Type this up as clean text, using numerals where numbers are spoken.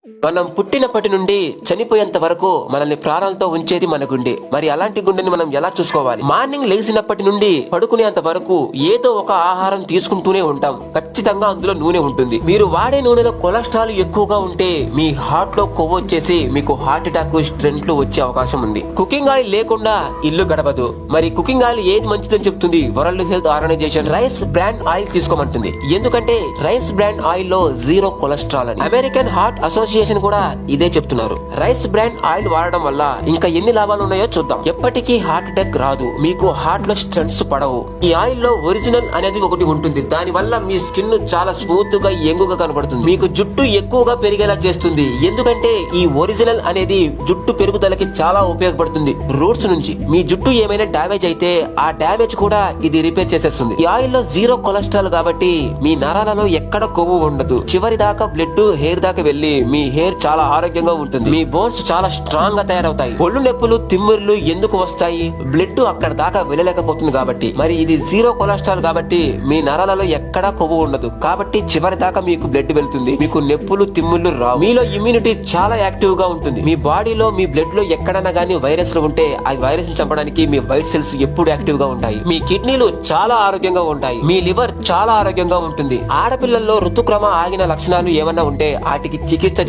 మనం పుట్టినప్పటి నుండి చనిపోయేంత వరకు మనల్ని ప్రాణాలతో ఉంచేది మన గుండె. మరి అలాంటి గుండెని మనం ఎలా చూసుకోవాలి? మార్నింగ్ లేచినప్పటి నుండి పడుకునేంత వరకు ఏదో ఒక ఆహారం తీసుకుంటూనే ఉంటాం. ఖచ్చితంగా అందులో నూనె ఉంటుంది. మీరు వాడే నూనెలో కొలెస్ట్రాల్ ఎక్కువగా ఉంటే మీ హార్ట్ లో కొవ్వు వచ్చేసి మీకు హార్ట్ అటాక్, స్ట్రెంట్లు వచ్చే అవకాశం ఉంది. కుకింగ్ ఆయిల్ లేకుండా ఇల్లు గడవదు. మరి కుకింగ్ ఆయిల్ ఏది మంచిదని చెప్తుంది World Health Organization? Rice brand oil తీసుకోమంటుంది. ఎందుకంటే రైస్ బ్రాండ్ ఆయిల్ లో జీరో కొలెస్ట్రాల్ అని. అమెరికన్ హార్ట్ అసోసియేషన్ కూడా ఇదే చెప్తున్నారు. రైస్ బ్రాండ్ ఆయిల్ వాడడం వల్ల ఇంకా ఎన్ని లాభాలు ఉన్నాయో చూద్దాం. ఎప్పటికీ హార్ట్ అటాక్ రాదు, మీకు హార్ట్ లో స్టంట్స్ పడవు. ఈ ఆయిల్ లో ఒరిజినల్ అనేది ఒకటి ఉంటుంది. దాని వల్ల మీ స్కిన్ చాలా స్మూత్ గా యంగుగా కనబడుతుంది. మీకు జుట్టు ఎక్కువగా పెరిగేలా చేస్తుంది. ఎందుకంటే ఈ ఒరిజినల్ అనేది జుట్టు పెరుగుదలకి చాలా ఉపయోగపడుతుంది. రూట్స్ నుంచి మీ జుట్టు ఏమైనా డ్యామేజ్ అయితే ఆ డ్యామేజ్ కూడా ఇది రిపేర్ చేసేస్తుంది. ఈ ఆయిల్ లో జీరో కొలెస్ట్రాల్ కాబట్టి మీ నరాలలో ఎక్కడ కొవ్వు ఉండదు. చివరి దాకా బ్లడ్ హెయిర్ దాకా వెళ్లి మీ హెయిర్ చాలా ఆరోగ్యంగా ఉంటుంది. మీ బోన్స్ చాలా స్ట్రాంగ్ గా తయారవుతాయి. ఒళ్ళు నొప్పులు, తిమ్మిర్లు ఎందుకు వస్తాయి? బ్లడ్ అక్కడ దాకా వెళ్ళలేకపోతుంది కాబట్టి. మరి ఇది జీరో కొలెస్ట్రాల్ కాబట్టి మీ నరాలలో ఎక్కడా కొవ్వు ఉండదు. కాబట్టి చివరి దాకా మీకు బ్లడ్ వెళ్తుంది. మీకు నొప్పులు, తిమ్మిర్లు రావు. మీలో ఇమ్యూనిటీ చాలా యాక్టివ్ గా ఉంటుంది. మీ బాడీలో, మీ బ్లడ్ లో ఎక్కడైనా గానీ వైరస్లు ఉంటే ఆ వైరస్ ని చంపడానికి మీ వైట్ సెల్స్ ఎప్పుడు యాక్టివ్ గా ఉంటాయి. మీ కిడ్నీలు చాలా ఆరోగ్యంగా ఉంటాయి. మీ లివర్ చాలా ఆరోగ్యంగా ఉంటుంది. ఆడపిల్లల్లో ఋతుక్రమ ఆగిన లక్షణాలు ఏమన్నా ఉంటే వాటికి చికిత్స